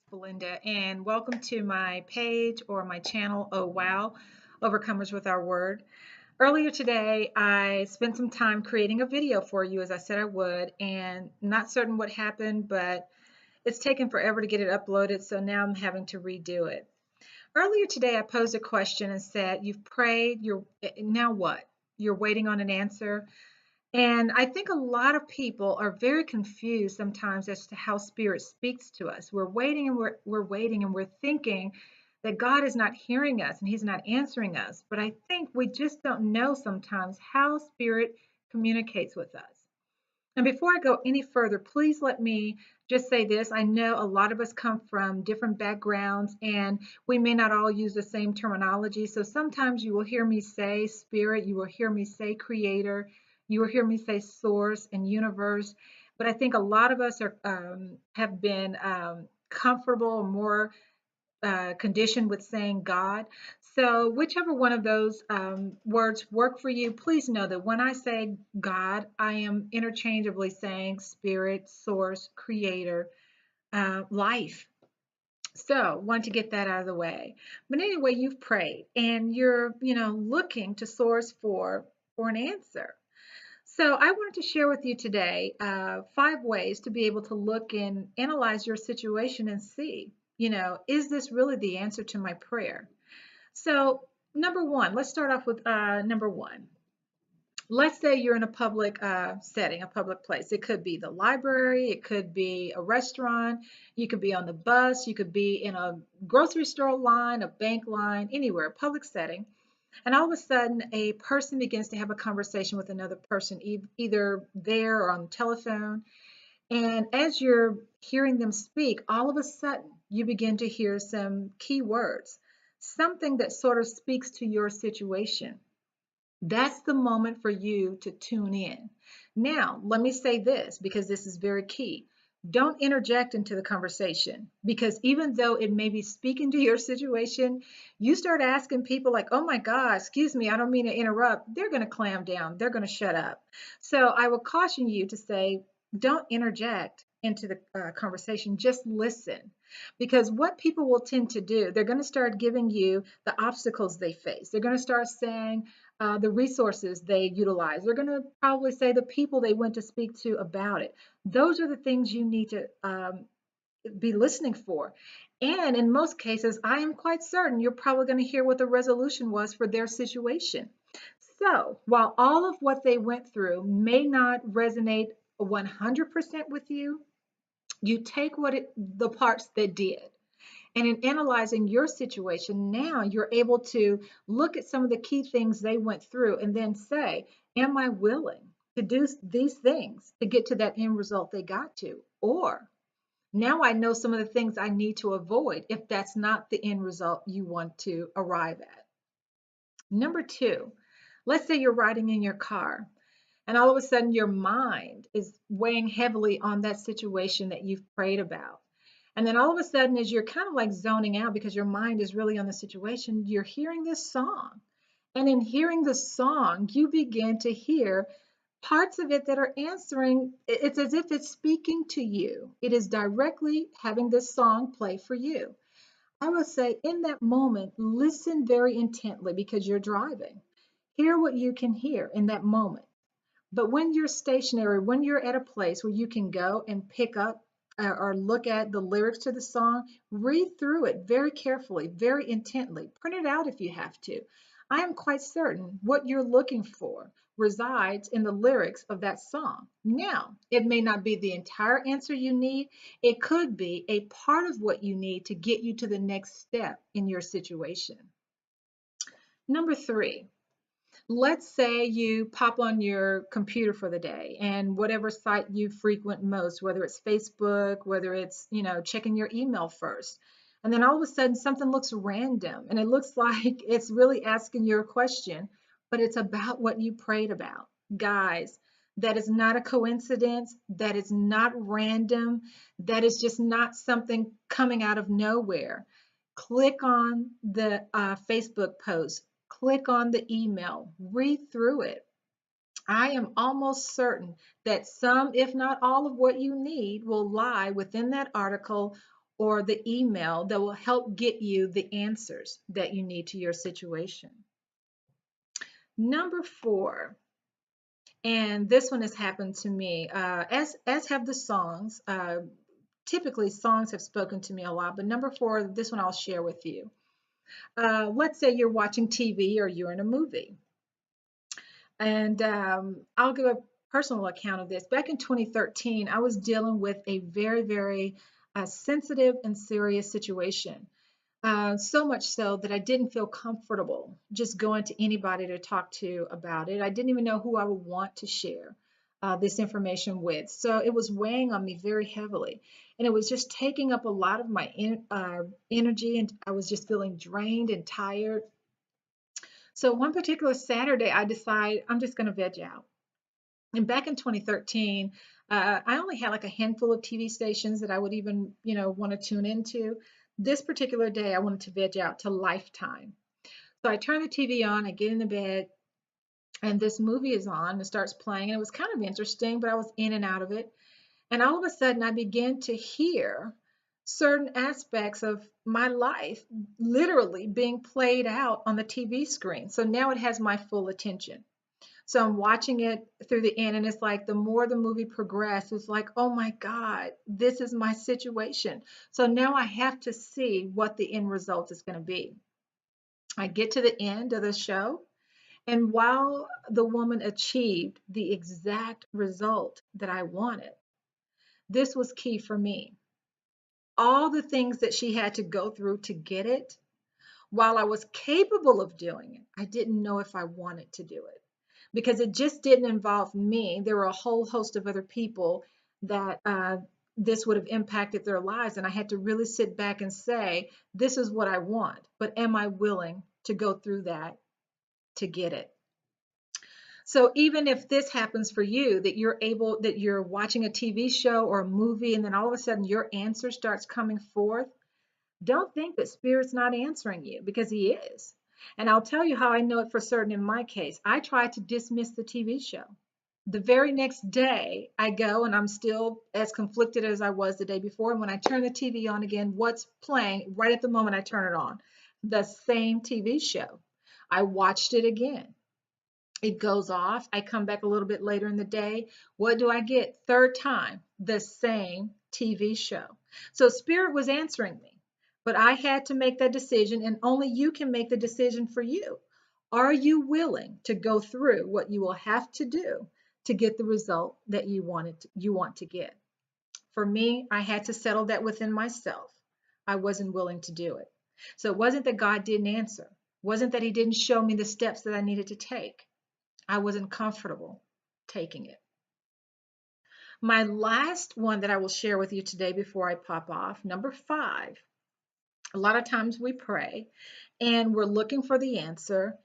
Belinda, and welcome to my page or my channel, Oh Wow, Overcomers with Our Word. Earlier today, I spent some time creating a video for you as I said I would, and not certain what happened, but it's taken forever to get it uploaded, so now I'm having to redo it. Earlier today, I posed a question and said, you've prayed, now what? You're waiting on an answer. And I think a lot of people are very confused sometimes as to how spirit speaks to us. We're waiting and we're waiting and we're thinking that God is not hearing us and he's not answering us. But I think we just don't know sometimes how spirit communicates with us. And before I go any further, please let me just say this. I know a lot of us come from different backgrounds and we may not all use the same terminology. So sometimes you will hear me say spirit, you will hear me say creator, you will hear me say source and universe. But I think a lot of us have been comfortable, more conditioned with saying God. So, whichever one of those words work for you, please know that when I say God, I am interchangeably saying spirit, source, creator, life. So, want to get that out of the way. But anyway, you've prayed and you're, looking to source for an answer. So, I wanted to share with you today 5 ways to be able to look and analyze your situation and see, is this really the answer to my prayer? So, number one, let's start off with number one. Let's say you're in a public setting, a public place. It could be the library, it could be a restaurant, you could be on the bus, you could be in a grocery store line, a bank line, anywhere, a public setting. And all of a sudden, a person begins to have a conversation with another person, either there or on the telephone. And as you're hearing them speak, all of a sudden, you begin to hear some key words, something that sort of speaks to your situation. That's the moment for you to tune in. Now, let me say this because this is very key. Don't interject into the conversation because even though it may be speaking to your situation, you start asking people like, oh my God, excuse me, I don't mean to interrupt. They're going to clam down. They're going to shut up. So I will caution you to say, don't interject into the conversation. Just listen. Because what people will tend to do, they're going to start giving you the obstacles they face. They're going to start saying, the resources they utilize. They're going to probably say the people they went to speak to about it. Those are the things you need to be listening for. And in most cases, I am quite certain you're probably going to hear what the resolution was for their situation. So while all of what they went through may not resonate 100% with you, you take the parts that did. And in analyzing your situation, now you're able to look at some of the key things they went through and then say, am I willing to do these things to get to that end result they got to? Or now I know some of the things I need to avoid if that's not the end result you want to arrive at. Number two, let's say you're riding in your car and all of a sudden your mind is weighing heavily on that situation that you've prayed about. And then all of a sudden, as you're kind of like zoning out because your mind is really on the situation, you're hearing this song. And in hearing the song, you begin to hear parts of it that are answering. It's as if it's speaking to you. It is directly having this song play for you. I would say in that moment, listen very intently because you're driving. Hear what you can hear in that moment. But when you're stationary, when you're at a place where you can go and pick up or look at the lyrics to the song, read through it very carefully, very intently. Print it out if you have to. I am quite certain what you're looking for resides in the lyrics of that song. Now, it may not be the entire answer you need. It could be a part of what you need to get you to the next step in your situation. Number three, let's say you pop on your computer for the day and whatever site you frequent most, whether it's Facebook, whether it's, checking your email first. And then all of a sudden something looks random and it looks like it's really asking you a question, but it's about what you prayed about. Guys, that is not a coincidence. That is not random. That is just not something coming out of nowhere. Click on the Facebook post, click on the email, read through it. I am almost certain that some, if not all, of what you need will lie within that article or the email that will help get you the answers that you need to your situation. Number 4, and this one has happened to me, as have the songs. Typically, songs have spoken to me a lot, but number 4, this one I'll share with you. Let's say you're watching TV or you're in a movie. And I'll give a personal account of this. Back in 2013, I was dealing with a very, very sensitive and serious situation. So much so that I didn't feel comfortable just going to anybody to talk to about it. I didn't even know who I would want to share this information with. So it was weighing on me very heavily. And it was just taking up a lot of my energy, and I was just feeling drained and tired. So one particular Saturday, I decided I'm just going to veg out. And back in 2013, I only had like a handful of TV stations that I would even, want to tune into. This particular day, I wanted to veg out to Lifetime. So I turn the TV on, I get in the bed, and this movie is on. It starts playing, and it was kind of interesting, but I was in and out of it. And all of a sudden, I began to hear certain aspects of my life literally being played out on the TV screen. So now it has my full attention. So I'm watching it through the end, and it's like the more the movie progressed, it's like, oh my God, this is my situation. So now I have to see what the end result is going to be. I get to the end of the show, and while the woman achieved the exact result that I wanted, this was key for me. All the things that she had to go through to get it, while I was capable of doing it, I didn't know if I wanted to do it because it just didn't involve me. There were a whole host of other people that this would have impacted their lives. And I had to really sit back and say, this is what I want, but am I willing to go through that to get it? So even if this happens for you, that you're watching a TV show or a movie, and then all of a sudden your answer starts coming forth, don't think that Spirit's not answering you, because he is. And I'll tell you how I know it for certain in my case. I tried to dismiss the TV show. The very next day, I go and I'm still as conflicted as I was the day before. And when I turn the TV on again, what's playing right at the moment I turn it on? The same TV show. I watched it again. It goes off. I come back a little bit later in the day. What do I get? Third time, the same TV show. So Spirit was answering me, but I had to make that decision, and only you can make the decision for you. Are you willing to go through what you will have to do to get the result that you want to get? For me, I had to settle that within myself. I wasn't willing to do it. So it wasn't that God didn't answer. It wasn't that he didn't show me the steps that I needed to take. I wasn't comfortable taking it. My last one that I will share with you today before I pop off, number 5. A lot of times we pray and we're looking for the answer.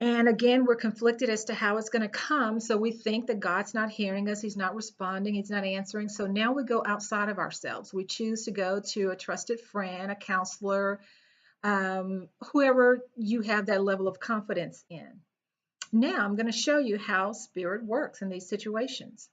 And again, we're conflicted as to how it's going to come. So we think that God's not hearing us. He's not responding. He's not answering. So now we go outside of ourselves. We choose to go to a trusted friend, a counselor, whoever you have that level of confidence in. Now I'm going to show you how Spirit works in these situations.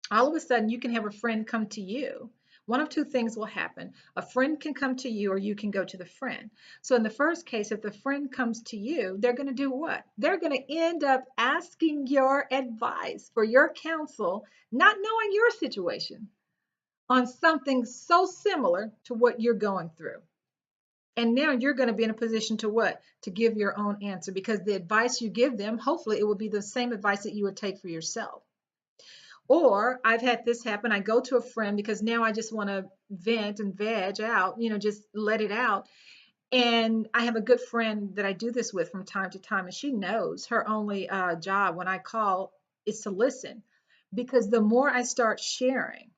All of a sudden, you can have a friend come to you. One of two things will happen. A friend can come to you, or you can go to the friend. So in the first case, if the friend comes to you, they're going to do what? They're going to end up asking your advice for your counsel, not knowing your situation, on something so similar to what you're going through. And now you're going to be in a position to what? To give your own answer, because the advice you give them, hopefully it will be the same advice that you would take for yourself. Or I've had this happen. I go to a friend because now I just want to vent and veg out, just let it out. And I have a good friend that I do this with from time to time, and she knows her only job when I call is to listen, because the more I start sharing,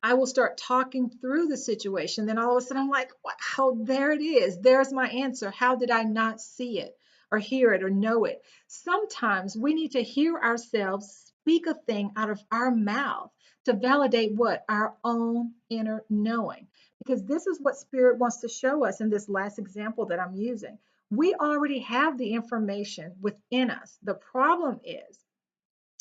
I will start talking through the situation. Then all of a sudden I'm like, wow, there it is. There's my answer. How did I not see it or hear it or know it? Sometimes we need to hear ourselves speak a thing out of our mouth to validate what? Our own inner knowing. Because this is what Spirit wants to show us in this last example that I'm using. We already have the information within us. The problem is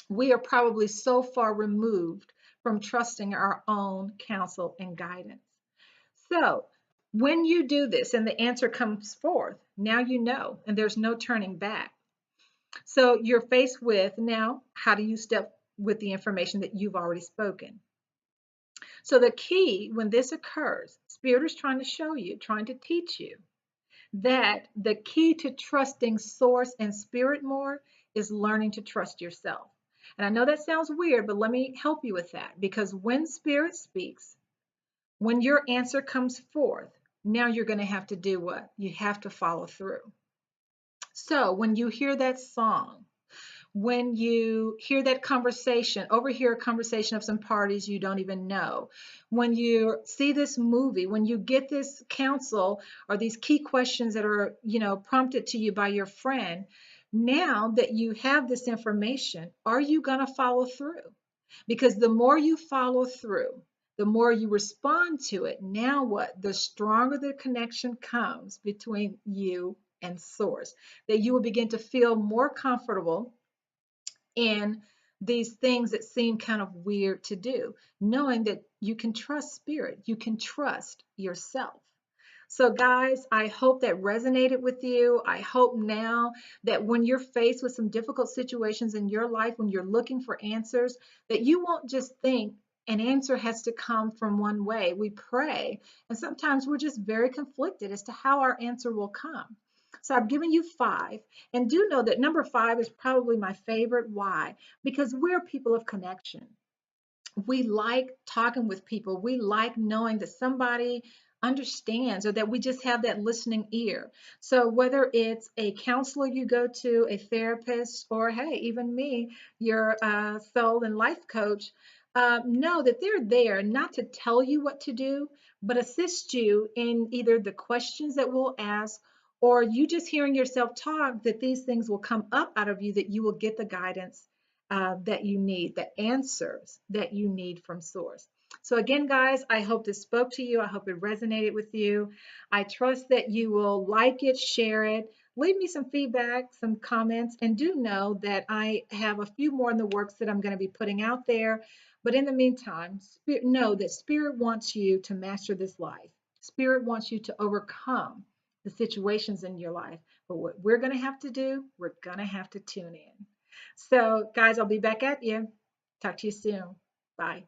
we are probably so far removed from trusting our own counsel and guidance. So when you do this and the answer comes forth, now you know, and there's no turning back. So you're faced with now, how do you step with the information that you've already spoken? So the key when this occurs, Spirit is trying to show you, trying to teach you that the key to trusting Source and Spirit more is learning to trust yourself. And I know that sounds weird, but let me help you with that because when Spirit speaks, when your answer comes forth, now you're going to have to do what? You have to follow through. So when you hear that song, when you hear that conversation, overhear a conversation of some parties you don't even know, when you see this movie, when you get this counsel or these key questions that are, prompted to you by your friend, now that you have this information, are you going to follow through? Because the more you follow through, the more you respond to it. Now what? The stronger the connection comes between you and Source, that you will begin to feel more comfortable in these things that seem kind of weird to do, knowing that you can trust Spirit, you can trust yourself. So, guys, I hope that resonated with you. I hope now that when you're faced with some difficult situations in your life, when you're looking for answers, that you won't just think an answer has to come from one way. We pray, and sometimes we're just very conflicted as to how our answer will come. So I've given you 5, and do know that number 5 is probably my favorite. Why? Because we're people of connection. We like talking with people. We like knowing that somebody understands or that we just have that listening ear. So whether it's a counselor you go to, a therapist, or hey, even me, your soul and life coach, know that they're there not to tell you what to do, but assist you in either the questions that we'll ask or you just hearing yourself talk, that these things will come up out of you, that you will get the guidance that you need, the answers that you need from Source. So, again, guys, I hope this spoke to you. I hope it resonated with you. I trust that you will like it, share it, leave me some feedback, some comments, and do know that I have a few more in the works that I'm going to be putting out there. But in the meantime, know that Spirit wants you to master this life. Spirit wants you to overcome the situations in your life. But what we're going to have to do, we're going to have to tune in. So, guys, I'll be back at you. Talk to you soon. Bye.